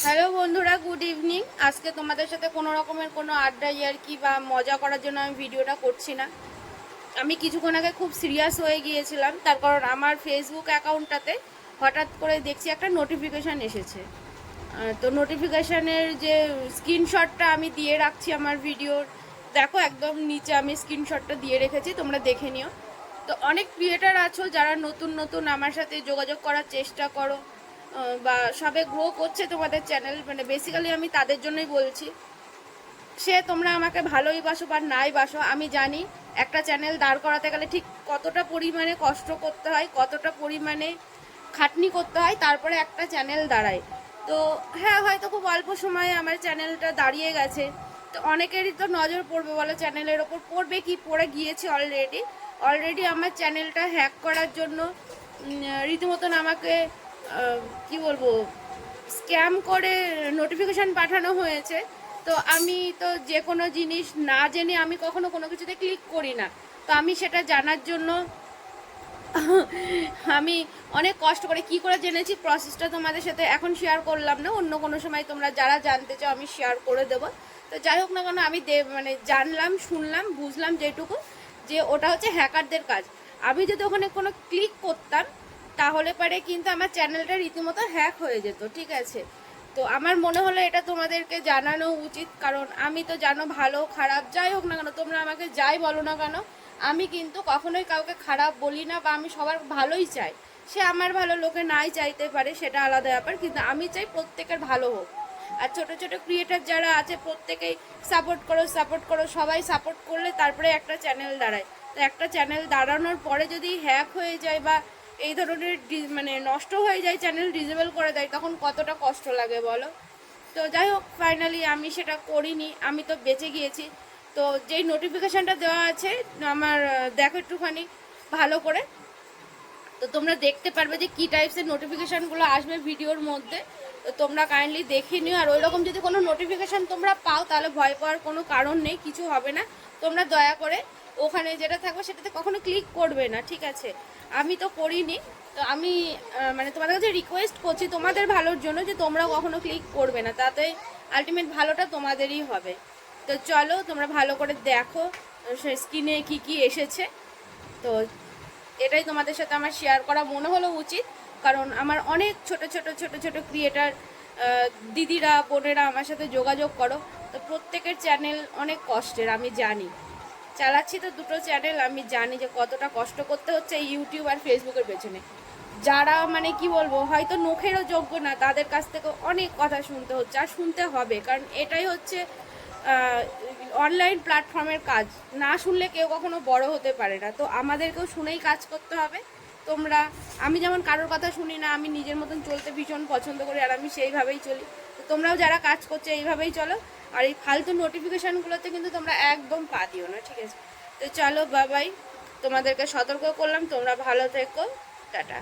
Hello বন্ধুরা, good evening. আজকে তোমাদের সাথে কোনো রকমের কোনো আড্ডা ইয়ার্কি বা মজা করার জন্য আমি ভিডিওটা করছি না। আমি কিছুক্ষণ আগে খুব সিরিয়াস হয়ে গিয়েছিলাম, তার কারণ আমার ফেসবুক অ্যাকাউন্টটাতে হঠাৎ করে দেখছি একটা নোটিফিকেশান এসেছে। তো নোটিফিকেশানের যে স্ক্রিনশটটা আমি দিয়ে রাখছি আমার ভিডিওর, দেখো একদম নিচে আমি স্ক্রিনশটটা দিয়ে রেখেছি, তোমরা দেখে নিও। তো অনেক ক্রিয়েটার আছো যারা নতুন নতুন আমার সাথে যোগাযোগ করার চেষ্টা করো, বা সবে গ্রো করছে তোমাদের চ্যানেল, মানে বেসিক্যালি আমি তাদের জন্যই বলছি। সে তোমরা আমাকে ভালোই বাসো বা নাই বাসো, আমি জানি একটা চ্যানেল দাঁড় করাতে গেলে ঠিক কতটা পরিমাণে কষ্ট করতে হয়, কতটা পরিমাণে খাটনি করতে হয়, তারপরে একটা চ্যানেল দাঁড়ায়। তো হ্যাঁ, হয়তো খুব অল্প সময়ে আমার চ্যানেলটা দাঁড়িয়ে গেছে। তো অনেকেরই তো নজর পড়বে বলো চ্যানেলের ওপর, পড়বে কি, পড়ে গিয়েছে অলরেডি আমার চ্যানেলটা হ্যাক করার জন্য রীতিমতন আমাকে কি বলবো, স্ক্যাম করে নোটিফিকেশান পাঠানো হয়েছে। তো আমি তো যে কোনো জিনিস না জেনে আমি কখনো কোনো কিছুতে ক্লিক করি না। তো আমি সেটা জানার জন্য আমি অনেক কষ্ট করে কি করে জেনেছি প্রসেসটা তোমাদের সাথে এখন শেয়ার করলাম না, অন্য কোনো সময় তোমরা যারা জানতে চাও আমি শেয়ার করে দেবো। তো যাই হোক না কেন, আমি মানে জানলাম, শুনলাম, বুঝলাম যেটুকু, যে ওটা হচ্ছে হ্যাকারদের কাজ। আমি যদি ওখানে কোনো ক্লিক করতাম তাহলে পরে কিন্তু আমার চ্যানেলটা রীতিমতো হ্যাক হয়ে যেত, ঠিক আছে। তো আমার মনে হলো এটা তোমাদেরকে জানানো উচিত, কারণ আমি তো জানো ভালো খারাপ যাই হোক না কেন, তোমরা আমাকে যাই বলো না কেন, আমি কিন্তু কখনোই কাউকে খারাপ বলি না, বা আমি সবার ভালোই চাই। সে আমার ভালো লোকে নাই চাইতে পারে, সেটা আলাদা ব্যাপার, কিন্তু আমি চাই প্রত্যেকের ভালো হোক। আর ছোট ছোট ক্রিয়েটার যারা আছে প্রত্যেকেই সাপোর্ট করো, সবাই সাপোর্ট করলে তারপরে একটা চ্যানেল দাঁড়ায়। তো একটা চ্যানেল দাঁড়ানোর পরে যদি হ্যাক হয়ে যায় বা এই ধরনের মানে নষ্ট হয়ে যায়, চ্যানেল ডিসেবল করে দেয়, তখন কতটা কষ্ট লাগে বলো। তো যাই হোক, ফাইনালি আমি সেটা করিনি, আমি তো বেঁচে গিয়েছি। তো যেই নোটিফিকেশানটা দেওয়া আছে আমার, দেখো একটুখানি ভালো করে, তো তোমরা দেখতে পারবে যে কী টাইপসের নোটিফিকেশানগুলো আসবে ভিডিওর মধ্যে। তো তোমরা কাইন্ডলি দেখে নিও। আর ওইরকম যদি কোনো নোটিফিকেশান তোমরা পাও তাহলে ভয় পাওয়ার কোনো কারণ নেই, কিছু হবে না। তোমরা দয়া করে ওখানে যেটা থাকবে সেটাতে কখনো ক্লিক করবে না, ঠিক আছে। আমি তো করিনি। তো আমি মানে তোমাদের কাছে রিকোয়েস্ট করছি তোমাদের ভালোর জন্য, যে তোমরা কখনো ক্লিক করবে না, তাতে আলটিমেট ভালোটা তোমাদেরই হবে। তো চলো তোমরা ভালো করে দেখো স্ক্রিনে কি কি এসেছে। তো এটাই তোমাদের সাথে আমার শেয়ার করা মনে হলো উচিত, কারণ আমার অনেক ছোট ছোট ছোট ছোট ক্রিয়েটার দিদিরা বোনেরা আমার সাথে যোগাযোগ করো। তো প্রত্যেকের চ্যানেল অনেক কষ্টের, আমি জানি, চালাচ্ছি তো দুটো চ্যানেল, আমি জানি যে কতটা কষ্ট করতে হচ্ছে এই ইউটিউব আর ফেসবুকের পেছনে। যারা মানে কি বলবো, হয়তো নখেরও যোগ্য না, তাদের কাছ থেকে অনেক কথা শুনতে হচ্ছে, আর শুনতে হবে, কারণ এটাই হচ্ছে অনলাইন প্ল্যাটফর্মের কাজ। না শুনলে কেউ কখনো বড় হতে পারে না। তো আমাদেরকেও শুনেই কাজ করতে হবে। তোমরা, আমি যেমন কারোর কথা শুনি না, আমি নিজের মতন চলতে ভীষণ পছন্দ করি, আর আমি সেইভাবেই চলি। তো তোমরাও যারা কাজ করছো এইভাবেই চলো, আর এই ফালতু নোটিফিকেশানগুলোতে কিন্তু তোমরা একদম পা দিও না, ঠিক আছে। তো চলো বাবাই, তোমাদেরকে সতর্ক করলাম, তোমরা ভালো থেকো, টাটা।